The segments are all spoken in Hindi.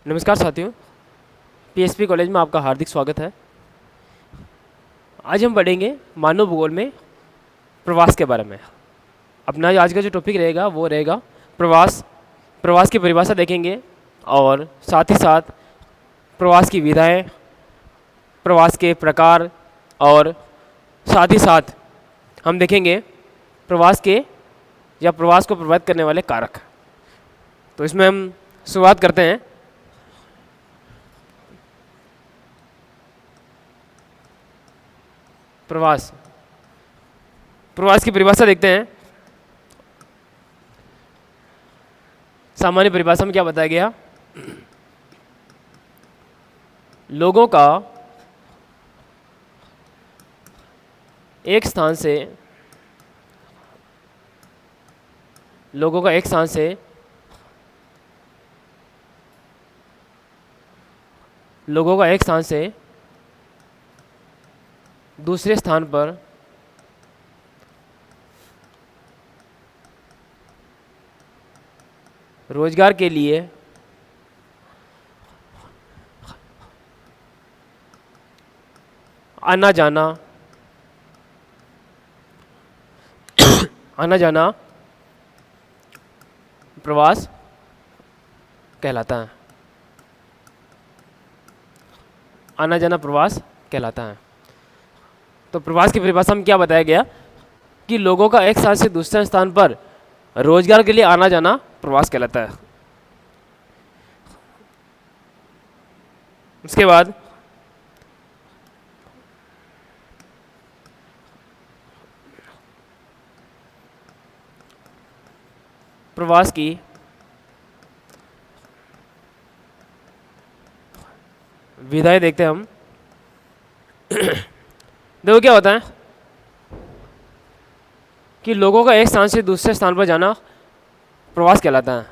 नमस्कार साथियों, पीएसपी कॉलेज में आपका हार्दिक स्वागत है। आज हम पढ़ेंगे मानव भूगोल में प्रवास के बारे में। अपना आज का जो टॉपिक रहेगा वो रहेगा प्रवास। प्रवास की परिभाषा देखेंगे और साथ ही साथ प्रवास की विधाएं, प्रवास के प्रकार और साथ ही साथ हम देखेंगे प्रवास के या प्रवास को प्रभावित करने वाले कारक। तो इसमें हम शुरुआत करते हैं। प्रवास की परिभाषा देखते हैं। सामान्य परिभाषा में क्या बताया गया? लोगों का एक स्थान से दूसरे स्थान पर रोजगार के लिए आना जाना प्रवास कहलाता है। आना जाना प्रवास कहलाता है। तो प्रवास की परिभाषा में क्या बताया गया कि लोगों का एक स्थान से दूसरे स्थान पर रोजगार के लिए आना जाना प्रवास कहलाता है। उसके बाद प्रवास की विधाएं देखते हैं हम। देखो क्या होता है कि लोगों का एक स्थान से दूसरे स्थान पर जाना प्रवास कहलाता है।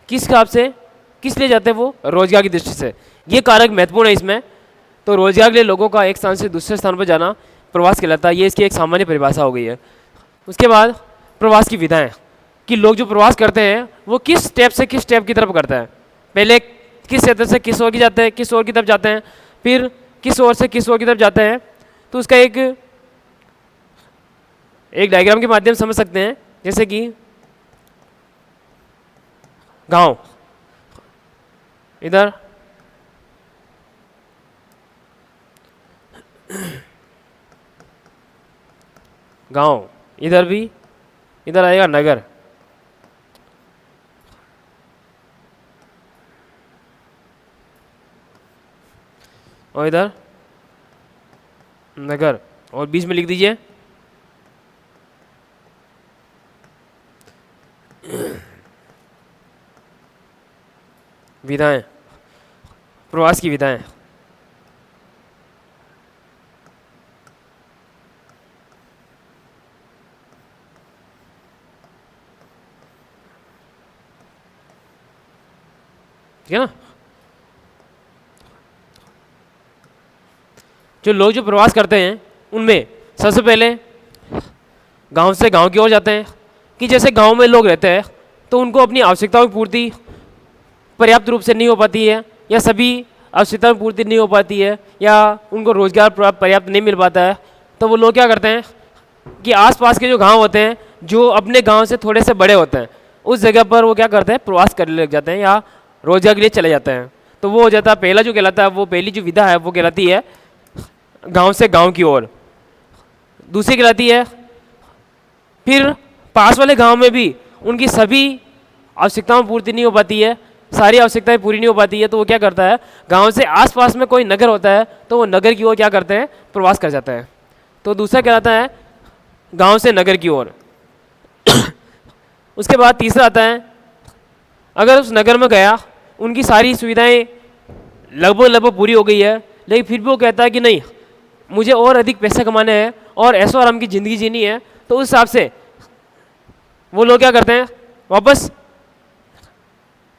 किस हिसाब से, किस लिए जाते हैं? वो रोजगार की दृष्टि से। ये कारक महत्वपूर्ण है इसमें। तो रोजगार के लिए लोगों का एक स्थान से दूसरे स्थान पर जाना प्रवास कहलाता है। ये इसकी एक सामान्य परिभाषा हो गई है। उसके बाद प्रवास की विधाएं कि लोग जो प्रवास करते हैं वो किस स्टेप से किस स्टेप की तरफ करते हैं। पहले किस क्षेत्र से किस ओर की जाते हैं, किस ओर की तरफ जाते हैं, फिर किस ओर से किस ओर की तरफ जाते हैं। तो उसका एक डायग्राम के माध्यम से समझ सकते हैं। जैसे कि गांव, इधर गांव, इधर भी, इधर आएगा नगर, और इधर नगर, और बीच में लिख दीजिए विधाएं, प्रवास की विधाएं। ठीक है ना? जो लोग जो प्रवास करते हैं उनमें सबसे पहले गांव से गांव की ओर जाते हैं कि जैसे गांव में लोग रहते हैं तो उनको अपनी आवश्यकताओं की पूर्ति पर्याप्त रूप से नहीं हो पाती है, या सभी आवश्यकताओं की पूर्ति नहीं हो पाती है, या उनको रोजगार पर्याप्त नहीं मिल पाता है। तो वो लोग क्या करते हैं कि आसपास के जो गांव होते हैं, जो अपने गांव से थोड़े से बड़े होते हैं, उस जगह पर वो क्या करते हैं, प्रवास करने लग जाते हैं या रोजगार के लिए चले जाते हैं। तो वो हो जाता है पहला जो कहलाता है, वो पहली जो विधा है वो कहलाती है गांव से गांव की ओर। दूसरी कहलाती है फिर पास वाले गांव में भी उनकी सभी आवश्यकताओं पूर्ति नहीं हो पाती है, सारी आवश्यकताएं पूरी नहीं हो पाती है। तो वो क्या करता है, गांव से आसपास में कोई नगर होता है तो वो नगर की ओर क्या करते हैं, प्रवास कर जाते हैं। तो दूसरा कहलाता है गांव से नगर की ओर। उसके बाद तीसरा आता है, अगर उस नगर में गया, उनकी सारी सुविधाएं लगभग पूरी हो गई है, लेकिन फिर भी वो कहता है कि नहीं, मुझे और अधिक पैसे कमाने हैं और ऐशो आराम की ज़िंदगी जीनी है। तो उस हिसाब से वो लोग क्या करते हैं, वापस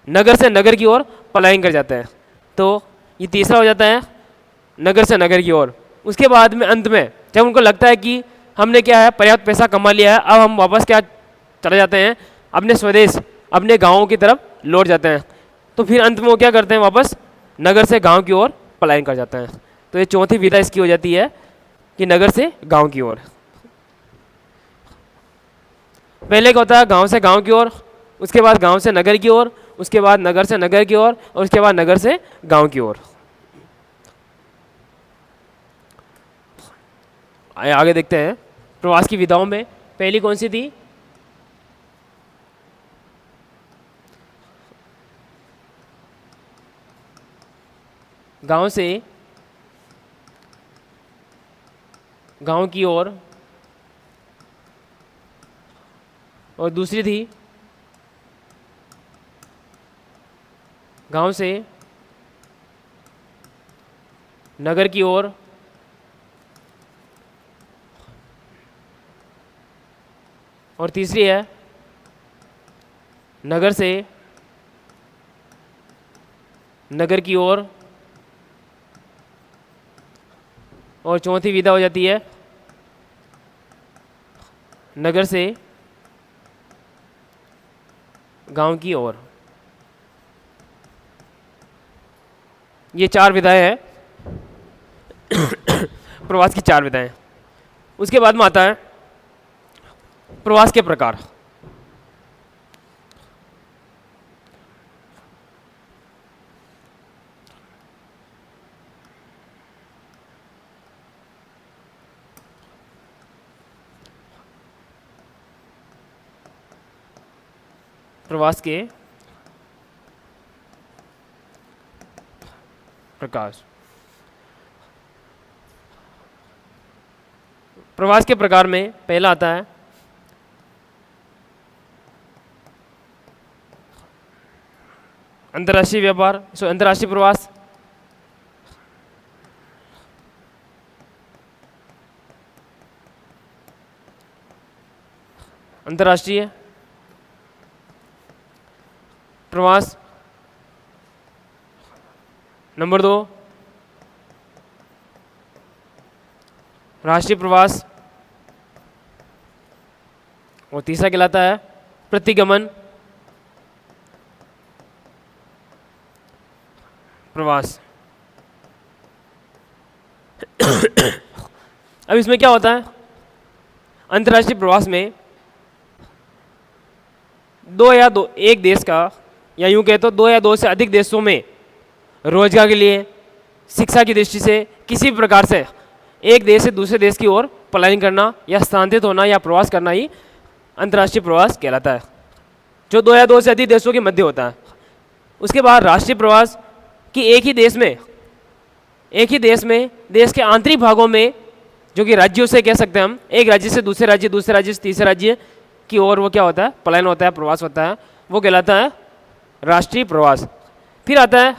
नगर से नगर की ओर पलायन कर जाते हैं। तो ये तीसरा हो जाता है नगर से नगर की ओर। उसके बाद में अंत में जब उनको लगता है कि हमने क्या है, पर्याप्त पैसा कमा लिया है, अब हम वापस क्या चले जाते हैं, अपने स्वदेश, अपने गाँवों की तरफ लौट जाते हैं। तो फिर अंत में वो क्या करते हैं, वापस नगर से गांव की ओर पलायन कर जाते हैं। तो ये चौथी विधा इसकी हो जाती है कि नगर से गांव की ओर। पहले क्या होता है, गांव से गांव की ओर, उसके बाद गांव से नगर की ओर, उसके बाद नगर से नगर की ओर, और उसके बाद नगर से गांव की ओर। आगे देखते हैं प्रवास की विधाओं में पहली कौन सी थी, गांव से गांव की ओर, और दूसरी थी गांव से नगर की ओर, और तीसरी है नगर से नगर की ओर, और चौथी विधा हो जाती है नगर से गांव की ओर। ये 4 विधाएं हैं प्रवास की 4 विधाएं। उसके बाद में आता है प्रवास के प्रकार। प्रवास के प्रकार। प्रवास के प्रकार में पहला आता है अंतर्राष्ट्रीय व्यापार, अंतर्राष्ट्रीय प्रवास। अंतर्राष्ट्रीय प्रवास। नंबर 2 राष्ट्रीय प्रवास, और तीसरा कहलाता है प्रतिगमन प्रवास। अब इसमें क्या होता है, अंतर्राष्ट्रीय प्रवास में एक देश का, या यूं कहे तो 2 या 2 से अधिक देशों में रोजगार के लिए, शिक्षा की दृष्टि से किसी भी प्रकार से एक देश से दूसरे देश की ओर पलायन करना या स्थानांतरित होना या प्रवास करना ही अंतर्राष्ट्रीय प्रवास कहलाता है, जो 2 या 2 से अधिक देशों के मध्य होता है। उसके बाद राष्ट्रीय प्रवास कि एक ही देश में देश के आंतरिक भागों में, जो कि राज्यों से कह सकते हैं हम, एक राज्य से दूसरे राज्य से तीसरे राज्य की ओर वो क्या होता है, पलायन होता है, प्रवास होता है, वो कहलाता है राष्ट्रीय प्रवास। फिर आता है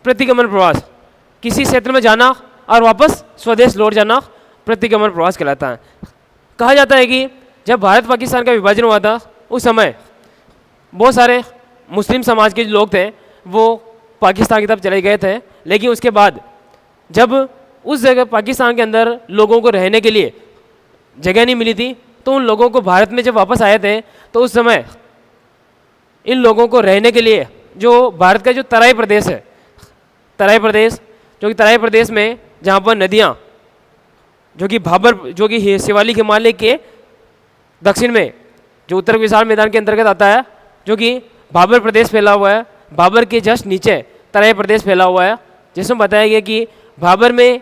प्रतिगमन प्रवास, किसी क्षेत्र में जाना और वापस स्वदेश लौट जाना प्रतिगमन प्रवास कहलाता है। कहा जाता है कि जब भारत पाकिस्तान का विभाजन हुआ था उस समय बहुत सारे मुस्लिम समाज के जो लोग थे वो पाकिस्तान की तरफ चले गए थे, लेकिन उसके बाद जब उस जगह पाकिस्तान के अंदर लोगों को रहने के लिए जगह नहीं मिली थी, तो उन लोगों को भारत में जब वापस आए थे तो उस समय इन लोगों को रहने के लिए जो भारत का जो तराई प्रदेश है, तराई प्रदेश, जो कि तराई प्रदेश में जहाँ पर नदियाँ, जो कि शिवालिक हिमालय के दक्षिण में जो उत्तर विशाल मैदान के अंतर्गत आता है, जो कि भाबर प्रदेश फैला हुआ है, भाबर के जस्ट नीचे तराई प्रदेश फैला हुआ है, जिसमें बताया गया कि भाबर में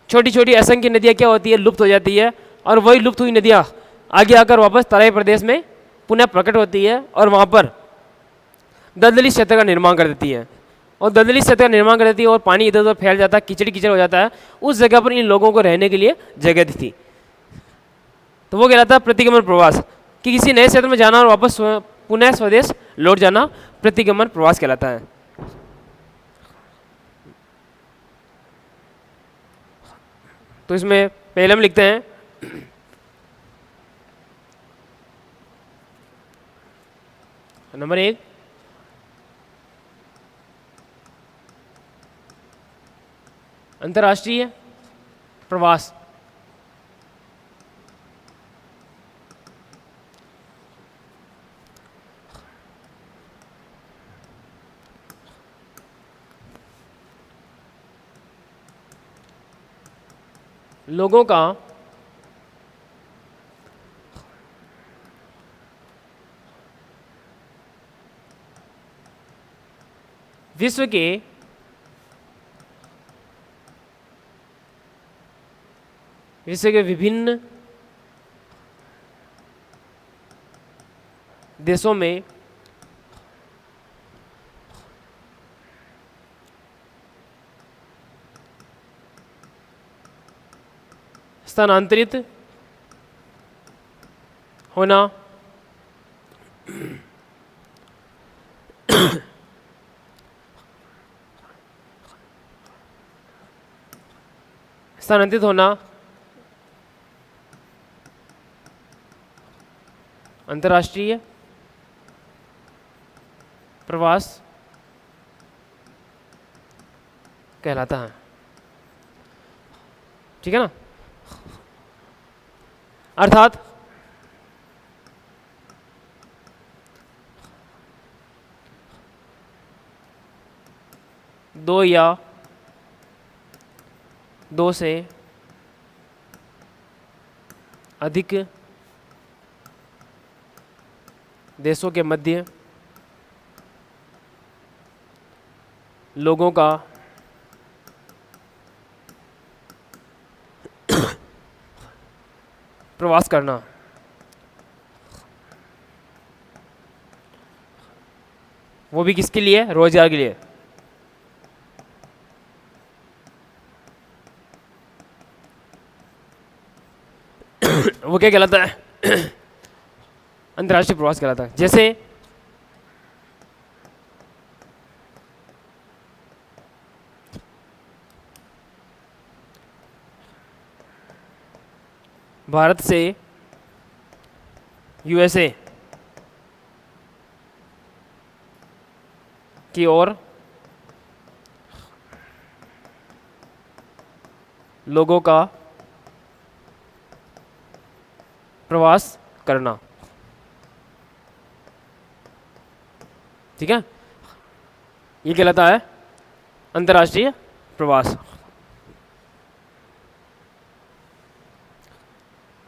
छोटी छोटी असंख्य नदियाँ क्या होती है, लुप्त हो जाती है, और वही लुप्त हुई नदियाँ आगे आकर वापस तराई प्रदेश में पुनः प्रकट होती है और वहाँ पर दलदली क्षेत्र का निर्माण कर देती है, और दलदली क्षेत्र का निर्माण कर देती है और पानी इधर उधर फैल जाता है, कीचड़ कीचड़ हो जाता है। उस जगह पर इन लोगों को रहने के लिए जगह दी थी, तो वो कहलाता है प्रतिगमन प्रवास, कि किसी नए क्षेत्र में जाना और वापस पुनः स्वदेश लौट जाना प्रतिगमन प्रवास कहलाता है। तो इसमें पहले हम लिखते हैं नंबर 1 अंतर्राष्ट्रीय प्रवास। लोगों का विश्व के विभिन्न देशों में स्थानांतरित होना स्थानांतरित होना अंतर्राष्ट्रीय प्रवास कहलाता है। ठीक है ना। अर्थात दो या दो से अधिक देशों के मध्य लोगों का प्रवास करना। वो भी किसके लिए? रोजगार के लिए। वो क्या कहलाता है? अंतर्राष्ट्रीय प्रवास कहलाता है। जैसे भारत से यूएसए की ओर लोगों का प्रवास करना। ठीक है, ये कहलाता है अंतर्राष्ट्रीय प्रवास।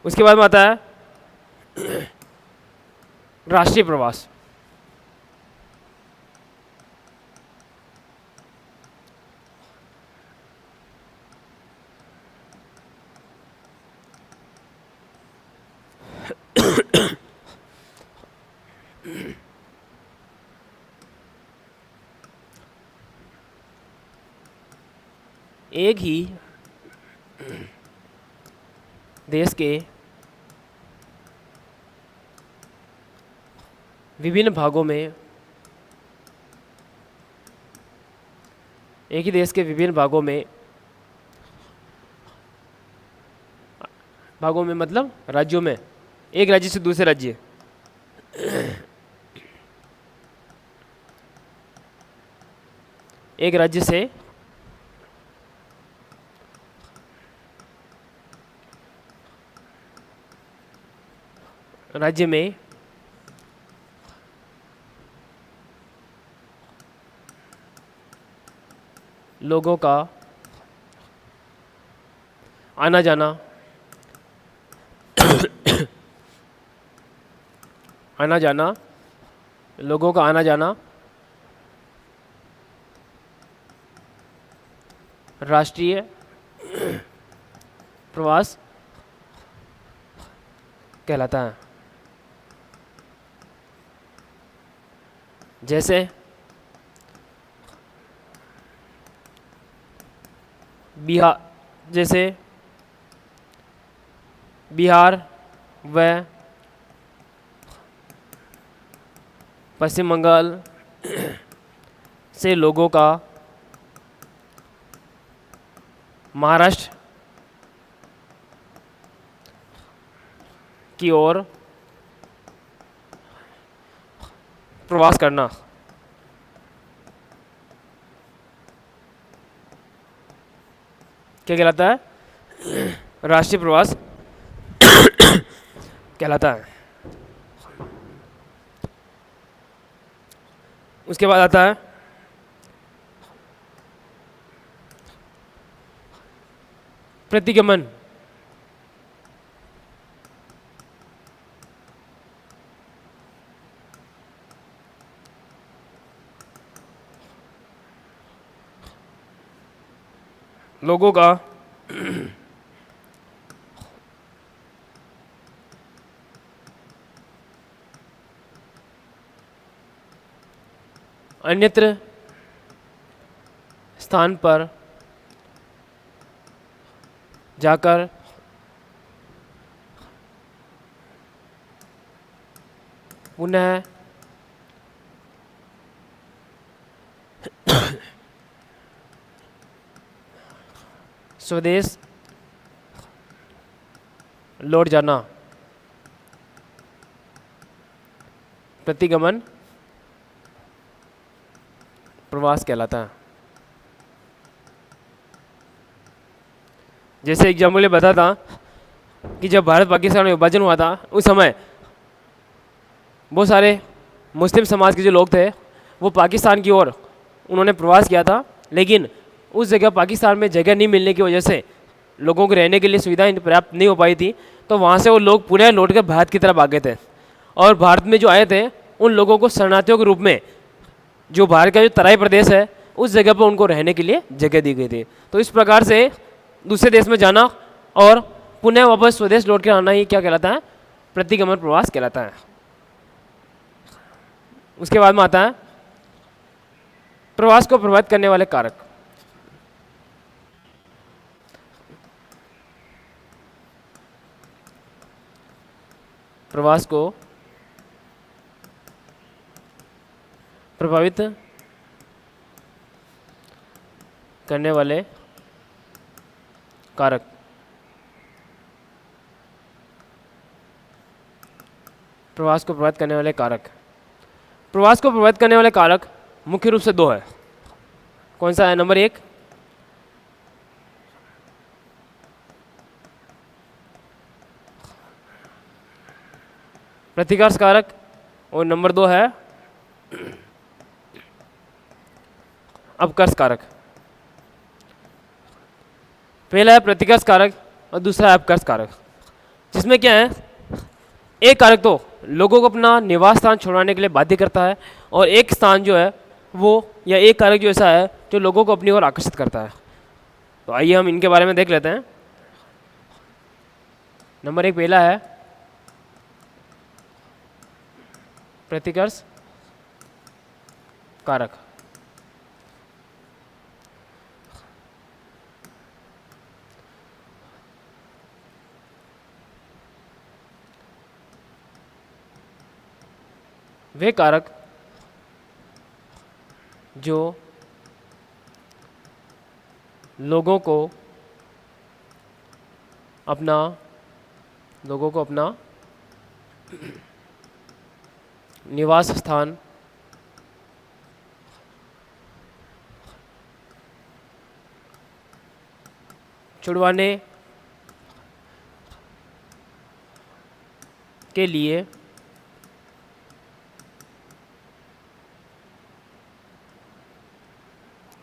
उसके बाद में आता है राष्ट्रीय प्रवास। एक ही देश के विभिन्न भागों में एक ही देश के विभिन्न भागों में मतलब राज्यों में, एक राज्य से दूसरे राज्य, एक राज्य से राज्य में लोगों का आना जाना आना जाना लोगों का आना जाना राष्ट्रीय प्रवास कहलाता है। जैसे बिहार व पश्चिम बंगाल से लोगों का महाराष्ट्र की ओर प्रवास करना। क्या कहलाता है? राष्ट्रीय प्रवास कहलाता है। उसके बाद आता है प्रतिगमन लोगों का अन्यत्र स्थान पर जाकर पुनः स्वदेश लौट जाना प्रतिगमन प्रवास कहलाता है। जैसे एग्जाम्पल ये बता था कि जब भारत पाकिस्तान में विभाजन हुआ था उस समय बहुत सारे मुस्लिम समाज के जो लोग थे वो पाकिस्तान की ओर उन्होंने प्रवास किया था, लेकिन उस जगह पाकिस्तान में जगह नहीं मिलने की वजह से लोगों को रहने के लिए सुविधाएं पर्याप्त नहीं हो पाई थी, तो वहाँ से वो लोग पुनः लौट कर भारत की तरफ आ गए थे। और भारत में जो आए थे उन लोगों को शरणार्थियों के रूप में जो भारत का जो तराई प्रदेश है उस जगह पर उनको रहने के लिए जगह दी गई थी। तो इस प्रकार से दूसरे देश में जाना और पुनः वापस स्वदेश लौट कर आना ही क्या कहलाता है? प्रतिगमन प्रवास कहलाता है। उसके बाद में आता है प्रवास को प्रभावित करने वाले कारक। प्रवास को प्रभावित करने वाले कारक। प्रवास को प्रभावित करने वाले कारक। प्रवास को प्रभावित करने वाले कारक मुख्य रूप से दो है। कौन सा है? नंबर एक, प्रतिकर्ष कारक, और नंबर दो है अपकर्ष कारक। पहला है प्रतिकर्ष कारक और दूसरा है अपकर्ष कारक। जिसमें क्या है, एक कारक तो लोगों को अपना निवास स्थान छोड़वाने के लिए बाध्य करता है और एक स्थान जो है वो, या एक कारक जो ऐसा है जो लोगों को अपनी ओर आकर्षित करता है। तो आइए हम इनके बारे में देख लेते हैं। नंबर एक पहला है प्रतिकर्ष कारक। वे कारक जो लोगों को अपना निवास स्थान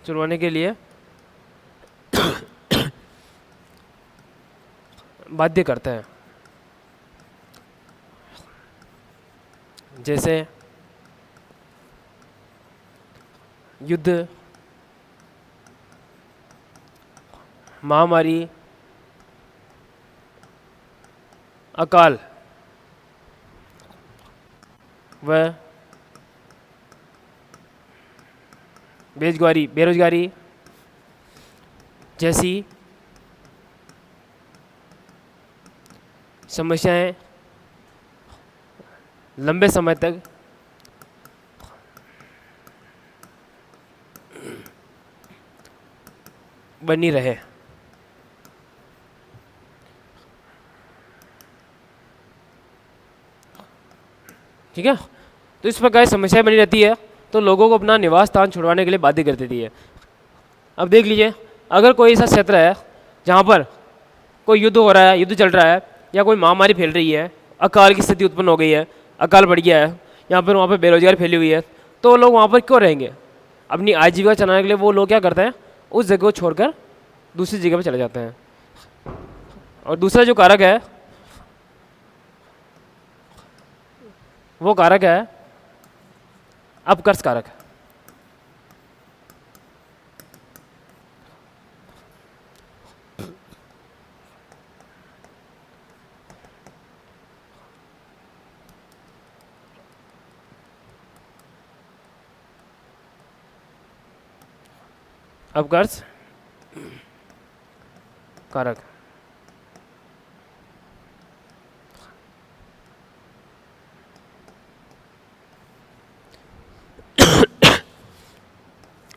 छुड़वाने के लिए बाध्य करते हैं। जैसे युद्ध, महामारी, अकाल व बेरोजगारी जैसी समस्याएं लंबे समय तक बनी रहे। ठीक है, तो इस प्रकार समस्या बनी रहती है तो लोगों को अपना निवास स्थान छुड़वाने के लिए बाध्य कर देती है। अब देख लीजिए, अगर कोई ऐसा क्षेत्र है जहाँ पर कोई युद्ध हो रहा है, युद्ध चल रहा है, या कोई महामारी फैल रही है, अकाल की स्थिति उत्पन्न हो गई है, अकाल बढ़ गया है, या फिर वहाँ पर बेरोजगारी फैली हुई है, तो लोग वहाँ पर क्यों रहेंगे? अपनी आजीविका चलाने के लिए वो लोग क्या करते हैं, उस जगह को छोड़कर दूसरी जगह पर चले जाते हैं। और दूसरा जो कारक है वो कारक है अपकर्ष कारक। अपकर्ष कारक।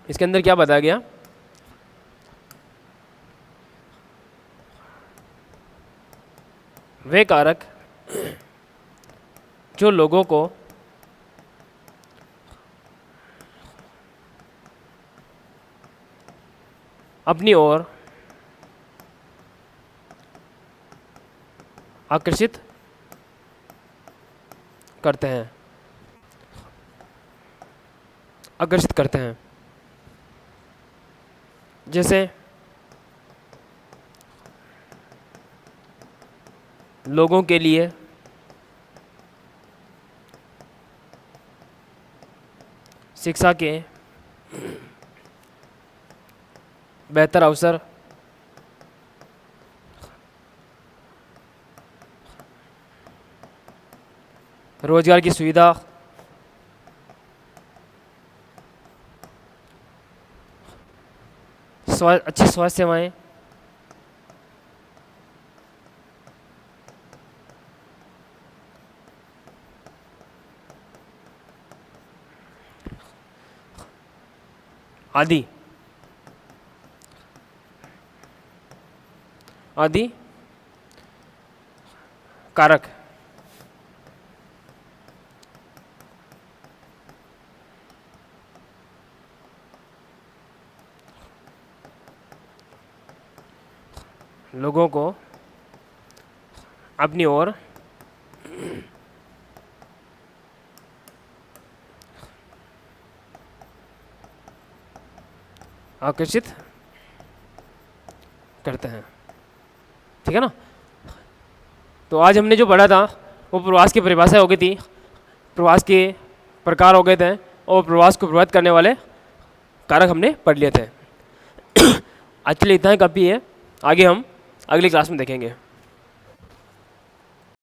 इसके अंदर क्या बताया गया? वे कारक जो लोगों को अपनी ओर आकर्षित करते हैं, आकर्षित करते हैं। जैसे लोगों के लिए शिक्षा के बेहतर अवसर, रोजगार की सुविधा, अच्छी स्वास्थ्य सेवाएं, आदि आदि कारक लोगों को अपनी ओर आकर्षित करते हैं। ठीक है ना? तो आज हमने जो पढ़ा था वो प्रवास की परिभाषा हो गई थी, प्रवास के प्रकार हो गए थे और प्रवास को प्रभावित करने वाले कारक हमने पढ़ लिए थे। आज के लिए इतना ही काफ़ी है, आगे हम अगली क्लास में देखेंगे।